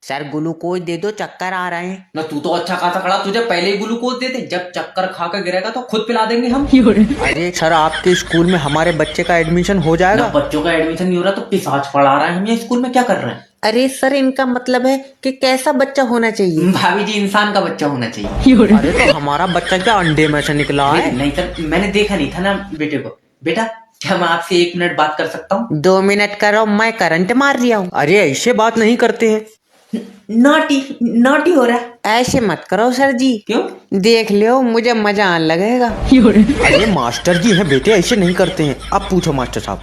Sir glucose दे दो, चक्कर आ रहे हैं। ना तू तो अच्छा खासा खड़ा, तुझे पहले ही ग्लूकोज दे दे, जब चक्कर खा कर गिरेगा तो खुद पिला देंगे हम। अरे सर आपके स्कूल में हमारे बच्चे का एडमिशन हो जाएगा। ना बच्चों का एडमिशन नहीं हो रहा तो पिशाच पढ़ा रहा है, हम ये स्कूल में क्या कर रहे हैं? अरे सर इनका मतलब है कि कैसा बच्चा होना चाहिए? भाभी जी इंसान का बच्चा होना चाहिए। अरे तो हमारा बच्चा क्या अंडे में से निकला है? नहीं सर, मैंने देखा नहीं था ना बेटे को। बेटा क्या मैं आपसे 1 मिनट बात कर सकता हूँ? 2 मिनट करो, मैं करंट मार रहा हूँ। अरे ऐसे बात नहीं करते हैं। नॉटी नॉटी हो रहा है। ऐसे मत करो सर जी। क्यों? देख लो मुझे मजा आने लगेगा। अरे मास्टर जी हैं बेटे, ऐसे नहीं करते हैं। अब पूछो मास्टर साहब।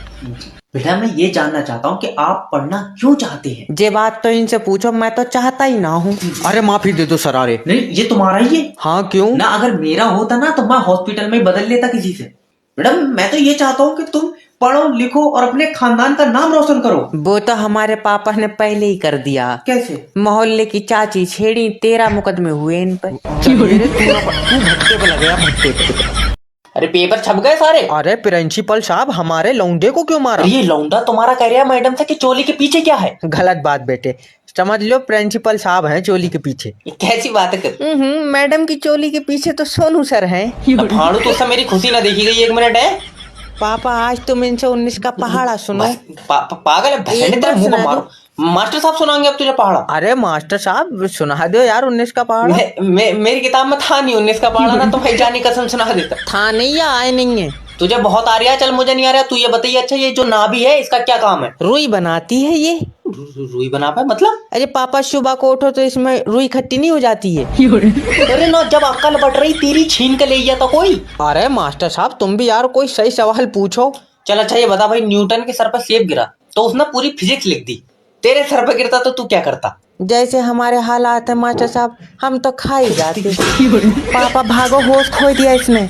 बेटा मैं ये जानना चाहता हूँ कि आप पढ़ना क्यों चाहते हैं? ये बात तो इनसे पूछो, मैं तो चाहता ही ना हूँ। अरे माफी दे दो सर। अरे नहीं ये तुम्हारा ही है। हाँ क्यों? ना अगर मेरा होता ना तो मैं हॉस्पिटल में बदल लेता किसी से। मैडम मैं तो ये चाहता हूँ कि तुम पढ़ो लिखो और अपने खानदान का नाम रोशन करो। वो तो हमारे पापा ने पहले ही कर दिया। कैसे? मोहल्ले की चाची छेड़ी, 13 मुकदमे हुए इन पर। तू भट्टे पे लग गया, भट्टे पे। अरे पेपर छप गए सारे। अरे प्रिंसिपल साहब हमारे लौंडे को क्यों मारा? ये लौंडा तुम्हारा कह रहा मैडम से कि चोली के पीछे क्या है? गलत बात बेटे, समझ लो प्रिंसिपल साहब हैं चोली के पीछे। ये कैसी बात है? मैडम की चोली के पीछे तो सोनू सर हैं। फाड़ू तो सब मेरी खुशी ना देखी गई। 1 मिनट है पापा, आज तुम इनसे 19 का पहाड़ा सुनो। पागल है, भैंस तेरे मुंह पर मारो। मास्टर साहब सुनाएंगे अब तुझे पहाड़ा। अरे मास्टर साहब सुना दो यार 19 का पहाड़ा। मेरी किताब में था नहीं 19 का पहाड़ा ना, तो भाई जानी कसम सुना देता। था नहीं या आए नहीं है? तुझे बहुत आ रहा है, चल मुझे नहीं आ रहा। तू ये बताइए, अच्छा ये जो नाभि है इसका क्या काम है? रुई बनाती है ये। रुई बना पाए मतलब? अरे पापा सुबह को उठो तो इसमें रुई खट्टी नहीं हो जाती है? अरे ना, जब अक्ल बढ़ रही तेरी छीन के ले गया तो कोई। अरे मास्टर साहब तुम भी यार कोई सही सवाल पूछो। चल अच्छा ये बता भाई, न्यूटन के सर पर सेब गिरा तो उसने पूरी फिजिक्स लिख दी, तेरे सर पर गिरता तो तू क्या करता? जैसे हमारे हालात है मास्टर साहब, हम तो खा ही जाते। पापा भागो, होश खो दिया इसने।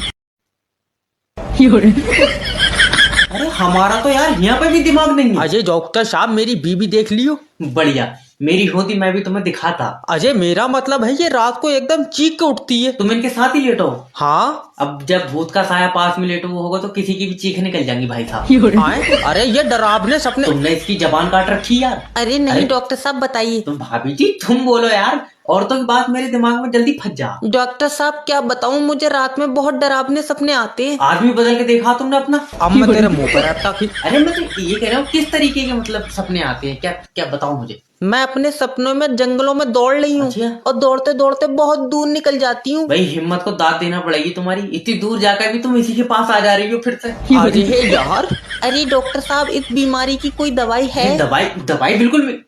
अरे हमारा तो यार यहाँ पे भी दिमाग नहीं है। अजय डॉक्टर साहब मेरी बीबी देख लियो। बढ़िया, मेरी होती मैं भी तुम्हें दिखाता। अजय मेरा मतलब है ये रात को एकदम चीख के उठती है। तुम इनके साथ ही लेटो। हाँ अब जब भूत का साया पास में लेटो होगा तो किसी की भी चीख निकल जाएंगी भाई साहब। अरे ये डरावने सपने। तुमने इसकी जबान काट रखी यार। अरे नहीं डॉक्टर साहब बताइए। तुम भाभी जी तुम बोलो यार, औरतों की बात मेरे दिमाग में जल्दी फंस जा। डॉक्टर साहब क्या बताऊं, मुझे रात में बहुत डरावने सपने आते हैं। आदमी बदल के देखा तुमने अपना? अब मैं तेरे मुंह पर रखता फिर। अरे मैं तो ये कह रहा हूँ किस तरीके के मतलब सपने आते हैं, क्या क्या बताओ मुझे। मैं अपने सपनों में जंगलों में दौड़ रही हूँ। अच्छा। और दौड़ते दौड़ते बहुत दूर निकल जाती हूँ। भाई हिम्मत को दाद देना पड़ेगी तुम्हारी, इतनी दूर जाकर भी तुम इसी के पास आ जा रही हो फिर से। अरे यार, अरे डॉक्टर साहब इस बीमारी की कोई दवाई है? दवाई? दवाई बिल्कुल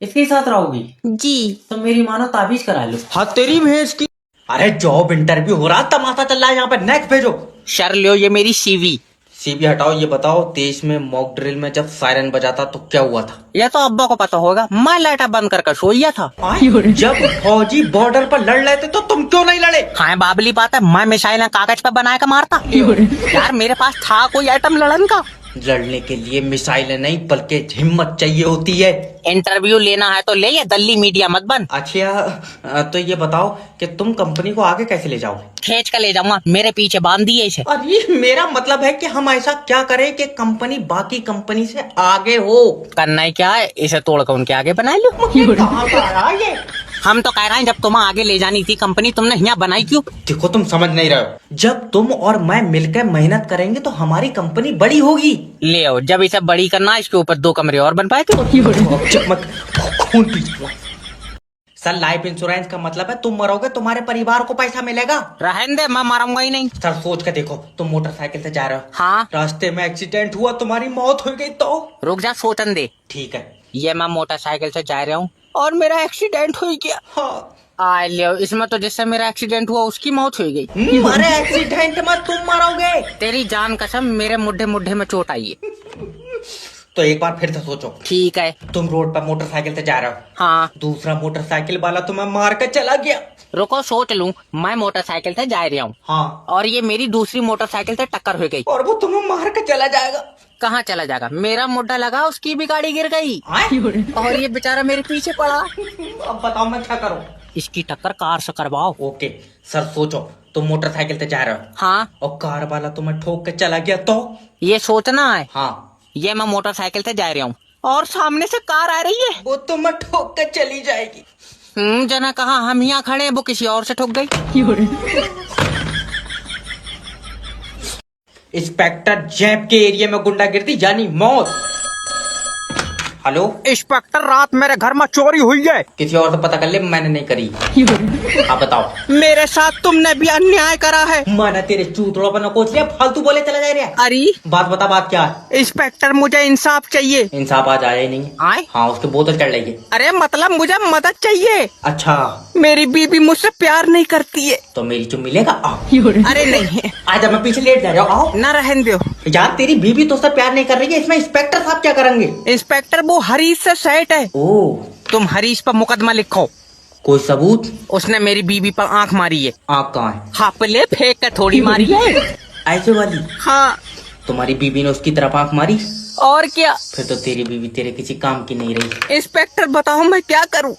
इसके साथ रहोगी जी। तो मेरी मानो ताबीज करा लो। हाँ तेरी भैंस की। अरे जॉब इंटरव्यू हो रहा, तमाशा चल रहा है यहाँ पे। नेक्स्ट भेजो। सर लियो ये मेरी सीवी। सीबी हटाओ। ये बताओ देश में मॉक ड्रिल में जब सायरन बजाता तो क्या हुआ था? यह तो अब्बा को पता होगा, मैं लाइटा बंद कर सोया था। जब फौजी बॉर्डर पर लड़ रहे थे तो तुम क्यों नहीं लड़े? हाँ बाबली बात है, मैं मिसाइल कागज पे बना के मारता। यार मेरे पास था कोई आइटम लड़न का? लड़ने के लिए मिसाइलें नहीं बल्कि हिम्मत चाहिए होती है। इंटरव्यू लेना है तो ले, ये दल्ली मीडिया मत बन। अच्छा तो ये बताओ कि तुम कंपनी को आगे कैसे ले जाओगे? खींच कर ले जाऊंगा, मेरे पीछे बांध दिए इसे। अरे मेरा मतलब है कि हम ऐसा क्या करें कि कंपनी बाकी कंपनी से आगे हो। करना ही क्या है, इसे तोड़कर उनके आगे बना लो। कहाँ का आया ये? हम तो कह रहे हैं जब तुम्हें आगे ले जानी थी कंपनी, तुमने यहाँ बनाई क्यों? देखो तुम समझ नहीं रहे हो, जब तुम और मैं मिलकर मेहनत करेंगे तो हमारी कंपनी बड़ी होगी। ले आओ, जब इसे बड़ी करना इसके ऊपर 2 कमरे और बन पाए। सर लाइफ इंश्योरेंस का मतलब है तुम मरोगे तुम्हारे परिवार को पैसा मिलेगा। रहने दे, मैं मरूंगा ही नहीं। सर सोच कर देखो, तुम मोटरसाइकिल से जा रहे हो। हाँ। रास्ते में एक्सीडेंट हुआ, तुम्हारी मौत हो गई तो? रुक जा, सोचन दे। ठीक है। ये मैं मोटरसाइकिल से जा रहा हूँ और मेरा एक्सीडेंट हो गया। हाँ। आ लियो, इसमें तो जिससे मेरा एक्सीडेंट हुआ उसकी मौत हो गई। अरे एक्सीडेंट में तुम मरोगे। तेरी जान कसम, मेरे मुड्ढे मुड्ढे में चोट आई है। तो एक बार फिर से सोचो। ठीक है। तुम रोड पर मोटरसाइकिल से जा रहे हो। हाँ। दूसरा मोटरसाइकिल वाला तुम्हें मार कर चला गया। रुको सोच लूं, मैं मोटरसाइकिल से जा रहा हूँ। हाँ। और ये मेरी दूसरी मोटरसाइकिल से टक्कर हो गई। और वो तुम्हें मार कर चला जाएगा। कहाँ चला जाएगा? मेरा मुड्ढा लगा, उसकी भी गाड़ी गिर गई। और ये बेचारा मेरे पीछे पड़ा। अब बताओ मैं क्या करूँ? इसकी टक्कर कार से करवाओ। ओके सर सोचो, तुम मोटरसाइकिल से जा रहे हो। हाँ। और कार वाला तुम्हें ठोक के चला गया तो? ये सोचना है। हाँ। ये मैं मोटरसाइकिल से जा रहा हूँ, और सामने से कार आ रही है। वो तो मैं ठोक कर चली जाएगी। जना कहा हम यहाँ खड़े हैं, वो किसी और से ठोक गई। इंस्पेक्टर जैब के एरिया में गुंडागिर्दी यानी मौत। हेलो इंस्पेक्टर, रात मेरे घर में चोरी हुई है। किसी और से पता कर ले, मैंने नहीं करी। आप बताओ। मेरे साथ तुमने भी अन्याय करा है। माना तेरे चूतड़ों पर नकोच लिया, फालतू बोले चला जा रहा है। अरे बात बता, बात क्या है? इंस्पेक्टर, मुझे इंसाफ चाहिए। इंसाफ आज आया ही नहीं। आए? हाँ, उसके बोतल चढ़ रही है। अरे मतलब मुझे मदद चाहिए। अच्छा, मेरी बीबी मुझसे प्यार नहीं करती है। तो मेरी चुम्मी लेगा? आओ। अरे नहीं, आज मैं पीछे लेट जा रहा हूँ। आओ। न रहने दो। यार तेरी बीबी तो उससे प्यार नहीं कर रही है, इसमें इंस्पेक्टर साहब क्या करेंगे? इंस्पेक्टर, वो हरीश से सेट है। ओ, तुम हरीश पर मुकदमा लिखो। कोई सबूत? उसने मेरी बीबी पर आंख मारी है। आँख कहाँ है? हापले फेंक कर थोड़ी मारी है। ऐसे वाली? हाँ। तुम्हारी बीबी ने उसकी तरफ आँख मारी? और क्या? फिर तो तेरी बीबी तेरे किसी काम की नहीं रही। इंस्पेक्टर, बताओ मैं क्या करूं?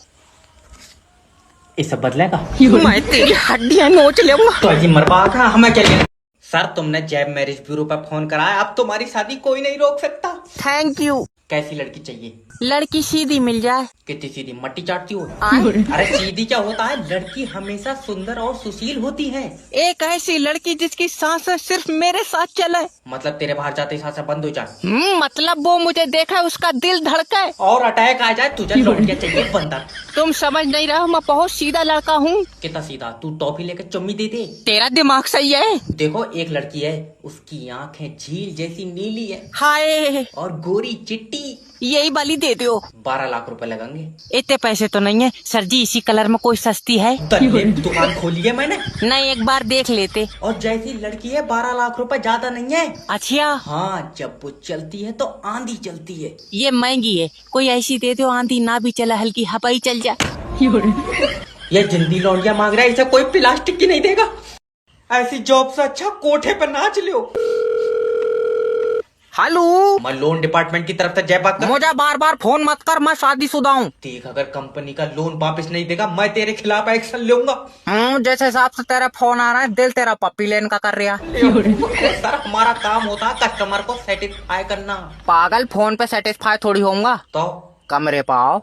ये सब बदलेगा? मैं तेरी हड्डियां नोच लूंगा। तो ऐसी मरवा था, हमें क्या लेना? सर, तुमने जैब मैरिज ब्यूरो पर फोन कराया, अब तुम्हारी शादी कोई नहीं रोक सकता। Thank you. कैसी लड़की चाहिए? लड़की सीधी मिल जाए। कितनी सीधी? मट्टी चाटती हो? आए? अरे सीधी क्या होता है, लड़की हमेशा सुंदर और सुशील होती है। एक ऐसी लड़की जिसकी सांसें सिर्फ मेरे साथ चले। मतलब तेरे बाहर जाते ही सांसें बंद हो जाए? मतलब वो मुझे देखा उसका दिल धड़के और अटैक आ जाए, तुझे लौटिया चाहिए बंदर। तुम समझ नहीं रहे हो, मैं बहुत सीधा लड़का हूँ। कितना सीधा? तू टॉफी लेकर चुम्मी दे दे। तेरा दिमाग सही है। देखो, एक लड़की है, उसकी आंखें झील जैसी नीली है हाय, और गोरी चिट्टी। यही वाली दे दो। 12 लाख रुपए लगेंगे। इतने पैसे तो नहीं है सर जी, इसी कलर में कोई सस्ती है? दुकान खोली है मैंने। नहीं, एक बार देख लेते। और जैसी लड़की है, 12 लाख रुपए ज्यादा नहीं है। अच्छा। हाँ, जब वो चलती है तो आंधी चलती है। ये महंगी है, कोई ऐसी दे दो आंधी ना भी चला, हल्की हवा ही चल जाए। ये जिंदी लौंडिया मांग रहा है, इसे कोई प्लास्टिक की नहीं देगा। ऐसी जॉब से अच्छा कोठे पर नाच लो। हेलो, मैं लोन डिपार्टमेंट की तरफ से जय बात कर। मुझे बार बार फोन मत कर, मैं शादीशुदा हूँ। देख, अगर कंपनी का लोन वापस नहीं देगा, मैं तेरे खिलाफ एक्शन लूंगा। जैसे हिसाब से तेरा फोन आ रहा है, दिल तेरा पप्पी लेन का कर रहा। सर, हमारा काम होता है कस्टमर को सेटिस्फाई करना। पागल, फोन पे सेटिस्फाई थोड़ी होऊंगा। तो कमरे पाओ।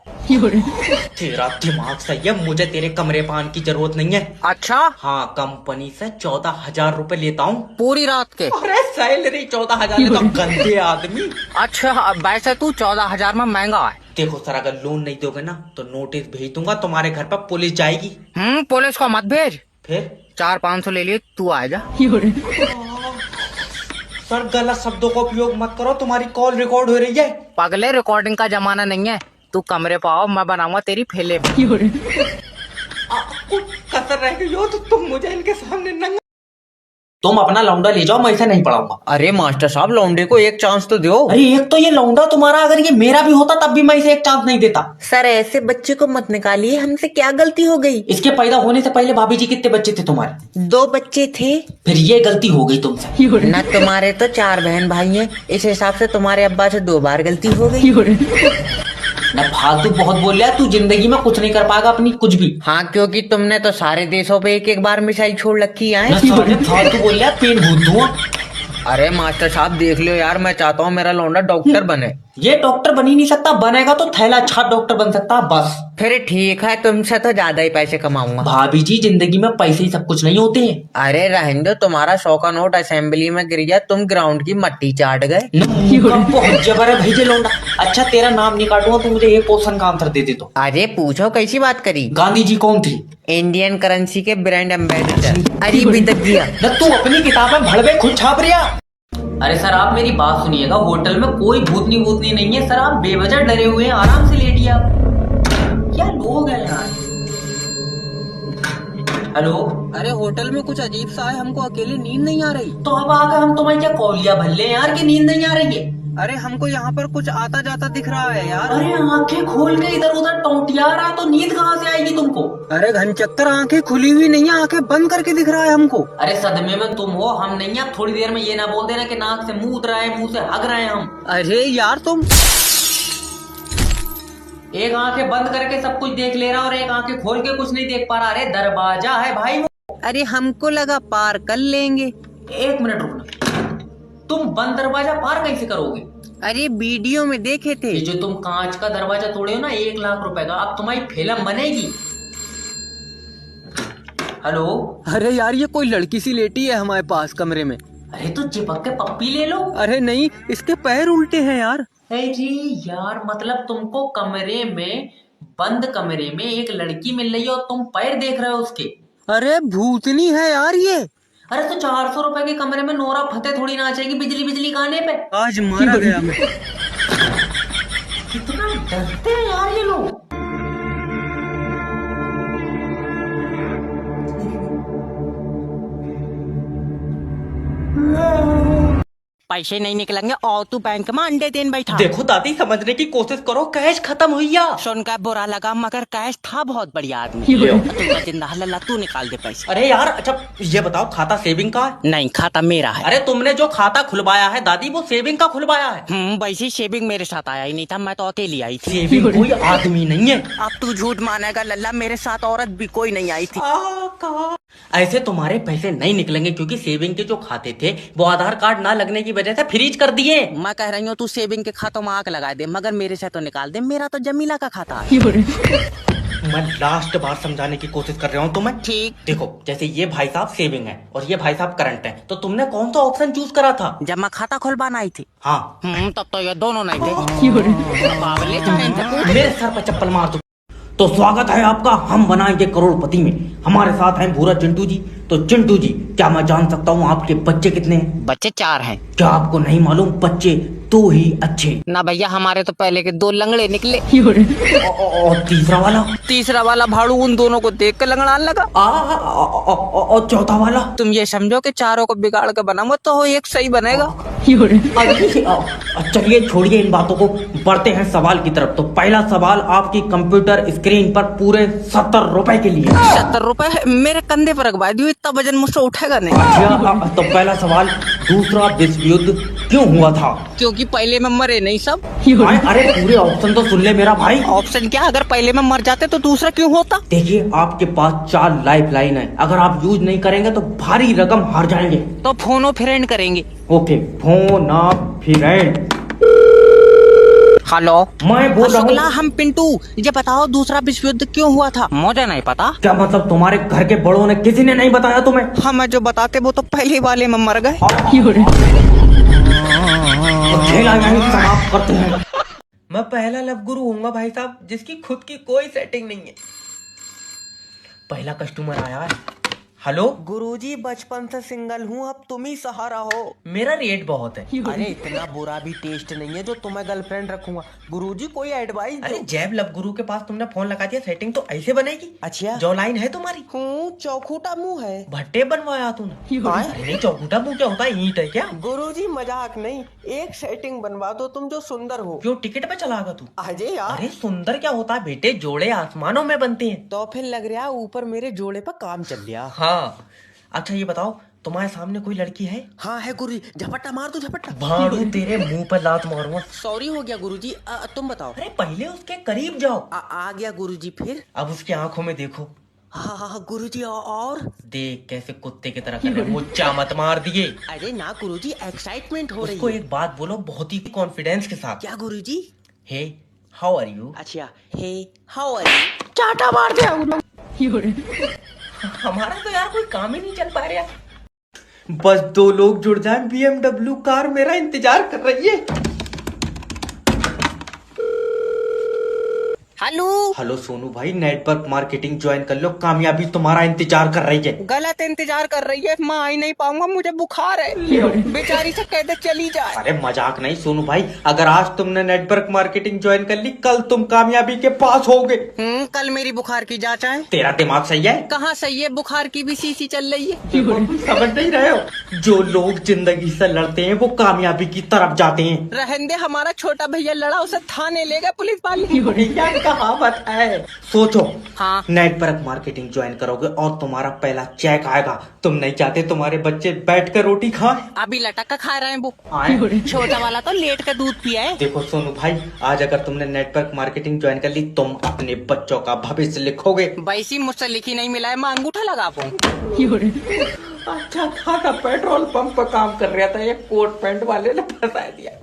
तेरा दिमाग सही है, मुझे तेरे कमरे पान की जरूरत नहीं है। अच्छा। हाँ, कंपनी से 14,000 रुपए लेता हूँ पूरी रात के? अरे सैलरी 14,000 तो गंदे आदमी। अच्छा, वैसे तू 14,000 में महंगा है। देखो सर, अगर लोन नहीं दोगे ना तो नोटिस भेज दूंगा, तुम्हारे घर पर पुलिस जाएगी। पुलिस को मत भेज। फिर 400-500 ले लिए, तू आ जा। सर, गलत शब्दों का उपयोग मत करो, तुम्हारी कॉल रिकॉर्ड हो रही है। पगले, रिकॉर्डिंग का जमाना नहीं है। तू कमरे पाओ, मैं बनाऊंगा तेरी फिल्म। कसर रह गई हो तो तुम मुझे इनके सामने नंगा। तुम अपना लौंडा ले जाओ, मैं इसे नहीं पढ़ाऊंगा। अरे मास्टर साहब, लौंडे को एक चांस तो दो। अरे एक तो ये लौंडा तुम्हारा, अगर ये मेरा भी होता तब भी मैं इसे एक चांस नहीं देता। सर, ऐसे बच्चे को मत निकालिए, हमसे क्या गलती हो गई? इसके पैदा होने से पहले भाभी जी कितने बच्चे थे तुम्हारे? 2 बच्चे थे। फिर ये गलती हो गई तुमसे। न तुम्हारे तो 4 बहन भाई हैं, इस हिसाब से तुम्हारे अब्बा से 2 बार गलती हो गई। न फालतू बहुत बोल रहा, तू जिंदगी में कुछ नहीं कर पाएगा अपनी, कुछ भी। हाँ, क्योंकि तुमने तो सारे देशों पे एक बार मिसाइल छोड़ रखी है। फालतू बोल रहा, पेन भूत दूं। अरे मास्टर साहब, देख लो यार, मैं चाहता हूँ मेरा लौंडा डॉक्टर बने। ये डॉक्टर बन ही नहीं सकता, बनेगा तो थैला छाप डॉक्टर बन सकता है बस। फिर ठीक है, तुमसे तो ज्यादा ही पैसे कमाऊंगा। भाभी जी, जिंदगी में पैसे ही सब कुछ नहीं होते हैं। अरे रहने दो, तुम्हारा 100 का नोट असेंबली में गिर गया, तुम ग्राउंड की मट्टी चाट गए। बहुत जबर है भेजे लौंडा। अच्छा, तेरा नाम नहीं काटूंगा, तो मुझे एक क्वेश्चन का आंसर दे दे तो। अरे पूछो, कैसी बात करी? गांधी जी कौन थे? इंडियन करेंसी के ब्रांड एम्बेसडर। अरे बिदक दिया न, तू अपनी किताब में भड़वे खुद छाप रिया। अरे सर, आप मेरी बात सुनिएगा, होटल में कोई भूतनी नहीं है सर, आप बेवजह डरे हुए हैं, आराम से लेटिए आप। क्या लोग हैं यार। हेलो। अरे होटल में कुछ अजीब सा है, हमको अकेले नींद नहीं आ रही। तो अब आकर हम तुम्हें क्या कौलिया भल्ले यार की नींद नहीं आ रही है? अरे हमको यहाँ पर कुछ आता जाता दिख रहा है यार। अरे आंखें खोल के इधर उधर टौटिया रहा है तो नींद कहाँ से आएगी तुमको? अरे घनचक्कर, आंखें खुली हुई नहीं है, आंखें बंद करके दिख रहा है हमको। अरे सदमे में तुम हो, हम नहीं है। थोड़ी देर में ये ना बोल देना कि नाक से मुंह उतरा है, मुंह से हग रहे हैं हम। अरे यार तुम एक आंखें बंद करके सब कुछ देख ले रहा और एक आंखें खोल के कुछ नहीं देख पा रहा। अरे दरवाजा है भाई वो। अरे हमको लगा पार कर लेंगे। 1 मिनट रुकना, तुम बंद दरवाजा पार कैसे करोगे? अरे वीडियो में देखे थे। ये जो तुम कांच का दरवाजा तोड़े हो ना 1 लाख रुपए का, अब तुम्हारी फिल्म बनेगी। हेलो। अरे यार ये कोई लड़की सी लेटी है हमारे पास कमरे में। अरे तो चिपक के पप्पी ले लो। अरे नहीं, इसके पैर उल्टे हैं यार। अरे यार, मतलब तुमको कमरे में, बंद कमरे में एक लड़की मिल रही है और तुम पैर देख रहे हो उसके। अरे भूतनी है यार ये। अरे तो 400 रुपए के कमरे में नोरा फतेह थोड़ी नाचेगी बिजली बिजली गाने पे। आज मारा गया मैं। कितना डरते हैं यार ये लोग। पैसे नहीं निकलेंगे और तू बैंक में अंडे देन बैठा। देखो दादी, समझने की कोशिश करो, कैश खत्म हुई या। सुनकर बुरा लगा मगर कैश था बहुत बढ़िया आदमी। तू जिंदा लल्ला, तू निकाल दे पैसे। अरे यार अच्छा ये बताओ, खाता सेविंग का है? नहीं, खाता मेरा है। अरे तुमने जो खाता खुलवाया है दादी, वो सेविंग का खुलवाया है? वैसे शेविंग मेरे साथ आया ही नहीं था, मैं तो अकेली आई थी। सेविंग कोई आदमी नहीं है। अब तू झूठ मानेगा लल्ला, मेरे साथ औरत भी कोई नहीं आई थी। ऐसे तुम्हारे पैसे नहीं निकलेंगे क्योंकि सेविंग के जो खाते थे वो आधार कार्ड ना लगने की वजह से फ्रीज कर दिए। मैं कह रही हूँ तू सेविंग के खातों में आग लगा दे, मगर मेरे से तो निकाल दे, मेरा तो जमीला का खाता है। मैं लास्ट बार समझाने की कोशिश कर रहा हूँ तुम्हें। ठीक। देखो, जैसे ये भाई साहब सेविंग है और ये भाई साहब करंट है, तो तुमने कौन सा ऑप्शन चूज करा था? जब मैं खाता खुलवाना आई थी। हाँ। तब तो ये दोनों नहीं थे। मेरे सर पर चप्पल मार दो। तो स्वागत है आपका हम बनाएंगे करोड़पति में। हमारे साथ हैं भूरा चिंटू जी। तो चिंटू जी, क्या मैं जान सकता हूँ आपके बच्चे कितने हैं? बच्चे 4 हैं। क्या आपको नहीं मालूम, बच्चे 2 ही अच्छे? ना भैया, हमारे तो पहले के 2 लंगड़े निकले। और तीसरा वाला भाड़ू उन दोनों को देख कर लंगड़ाने लगा। और चौथा वाला? तुम ये समझो कि चारों को बिगाड़ कर बनाऊंगा तो एक सही बनेगा। चलिए छोड़िए इन बातों को, बढ़ते हैं सवाल की तरफ। तो पहला सवाल आपकी कंप्यूटर स्क्रीन पर पूरे 70 रुपए के लिए। 70 रुपए मेरे कंधे पर रखवा दियो, इतना वजन मुझसे उठेगा नहीं। अच्छा, तो पहला सवाल, दूसरा विश्व युद्ध क्यों हुआ था? क्योंकि पहले में मरे नहीं सब। अरे पूरे ऑप्शन तो सुन ले मेरा भाई। ऑप्शन क्या? अगर पहले में मर जाते तो दूसरा क्यों होता? देखिए, आपके पास 4 लाइफ लाइन है, अगर आप यूज नहीं करेंगे तो भारी रकम हार जाएंगे। तो फोनो फ्रेंड करेंगे। ओके, फोन आप फ्रेंड। हेलो, मैं बोल रहा शुक्ला, हूँ। हम पिंटू। ये बताओ दूसरा विश्व युद्ध क्यों हुआ था? मुझे नहीं पता। क्या मतलब तुम्हारे घर के बड़ों ने किसी ने नहीं बताया तुम्हें? हमें जो बताते वो तो पहले वाले में मर गए। खेला यहीं समाप्त करते हैं। मैं पहला लव गुरु हूँगा भाई साहब, जिसकी खुद की कोई सेटिंग नहीं है। पहला कस्टमर आया है। हेलो गुरुजी, बचपन से सिंगल हूँ, अब तुम ही सहारा हो। मेरा रेट बहुत है। अरे इतना बुरा भी टेस्ट नहीं है जो तुम्हें गर्लफ्रेंड रखूंगा। गुरुजी कोई एडवाइस दो। अरे जैब लव गुरु के पास तुमने फोन लगा दिया, सेटिंग तो ऐसे बनेगी। अच्छा, जो लाइन है तुम्हारी? चौखूटा मुंह है। भट्टे बनवाया तूने? अरे नहीं, चौखूटा मुंह क्या होता है? ईंट है क्या? गुरुजी मजाक नहीं, एक सेटिंग बनवा दो तुम जो सुंदर हो। क्यों टिकट पे चलागा तू? अजय यार। अरे सुंदर क्या होता है बेटे, जोड़े आसमानों में बनते हैं। तो फिर लग रहा है ऊपर मेरे जोड़े पर काम चल रहा। हाँ। अच्छा ये बताओ, तुम्हारे सामने कोई लड़की है? हाँ है गुरुजी, झपट्टा मार दो, झपट्टा। भाड़ू तेरे मुंह पर लात मारूंगा। सॉरी हो गया गुरुजी। तुम बताओ। अरे पहले उसके करीब जाओ। आ गया गुरुजी। फिर अब उसकी आंखों में देखो। हाँ गुरुजी। और देख कैसे कुत्ते की तरह कर रहे हैं, मुच्चा मत मार दिए। अरे ना गुरुजी, एक्साइटमेंट हो रही उसको है। एक बात बोलो बहुत ही कॉन्फिडेंस के साथ। क्या Guruji? Hey how are you? अच्छा, हे हाउ आर यू? चाटा मार दिया। हमारा तो यार कोई काम ही नहीं चल पा रहा। बस 2 लोग जुड़ जाएं, BMW कार मेरा इंतजार कर रही है। हेलो सोनू भाई, नेटवर्क मार्केटिंग ज्वाइन कर लो, कामयाबी तुम्हारा इंतजार कर रही है। गलत इंतजार कर रही है, मैं आ ही नहीं पाऊंगा, मुझे बुखार है। बेचारी से कह दे चली जाए। अरे मजाक नहीं सोनू भाई, अगर आज तुमने नेटवर्क मार्केटिंग ज्वाइन कर ली, कल तुम कामयाबी के पास होगे। कल मेरी बुखार की जांच है। तेरा दिमाग सही है? कहाँ सही है, बुखार की भी सीसी चल रही है। समझ नहीं रहे हो? जो लोग जिंदगी से लड़ते हैं वो कामयाबी की तरफ जाते हैं। रहने दे, हमारा छोटा भैया लड़ा, उसे थाने ले गए पुलिस वाले। कहावत है। सोचो, हाँ, नेटवर्क मार्केटिंग ज्वाइन करोगे और तुम्हारा पहला चेक आएगा। तुम नहीं चाहते तुम्हारे बच्चे बैठकर रोटी खाएं? अभी लटक कर खा रहे हैं वो। आए? छोटा वाला तो लेट कर दूध पिया है। देखो सोनू भाई, आज अगर तुमने नेटवर्क मार्केटिंग ज्वाइन कर ली, तुम अपने बच्चों का भविष्य लिखोगे। वैसी मुझसे लिखी नहीं मिला है, मैं अंगूठा लगा पाऊँ। अच्छा खासा पेट्रोल पंप पर काम कर रहा था, ये कोट पैंट वाले ने फंसा दिया।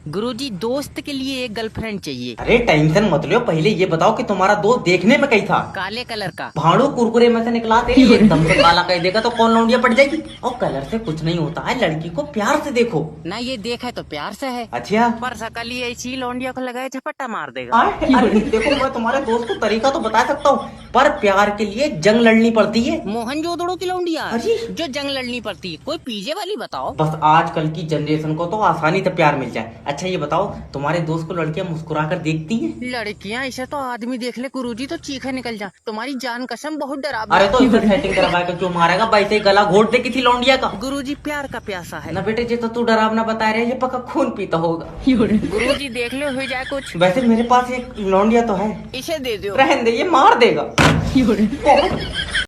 गुरुजी दोस्त के लिए एक गर्लफ्रेंड चाहिए। अरे टेंशन मत लो, पहले ये बताओ कि तुम्हारा दोस्त देखने में कैसा? काले कलर का। भाड़ू कुरकुरे में से निकला तेरी, एकदम से काला कह देगा तो कौन लौंडिया पड़ जाएगी। और कलर से कुछ नहीं होता है, लड़की को प्यार से देखो। ना ये देखा है तो प्यार से है, अच्छा पर सकल ही ऐसी लौंडिया को लगाए झपट्टा मार देगा। अरे देखो, मैं तुम्हारे दोस्त को तरीका तो बता सकता हूँ, पर प्यार के लिए जंग लड़नी पड़ती है। मोहनजोदड़ो की लौंडिया अरे! जो जंग लड़नी पड़ती है, कोई पीछे वाली बताओ। बस आजकल की जनरेशन को तो आसानी से प्यार मिल जाए। अच्छा ये बताओ, तुम्हारे दोस्त को लड़कियां मुस्कुरा कर देखती हैं? लड़कियां ऐसे तो आदमी देख ले गुरुजी तो चीखे निकल जा। तुम्हारी जान कसम बहुत डरावनी। अरे तो इसे सेटिंग करवा के क्यों मारेगा, वैसे ही गला घोट दे किसी लौंडिया का। गुरुजी प्यार का प्यासा है ना बेटे, ये तो तू डरावना बता रहे, ये पक्का खून पीता होगा। गुरुजी देख लो हो जाए कुछ। वैसे मेरे पास एक लौंडिया तो है, इसे दे दो। रहने दे, ये मार देगा।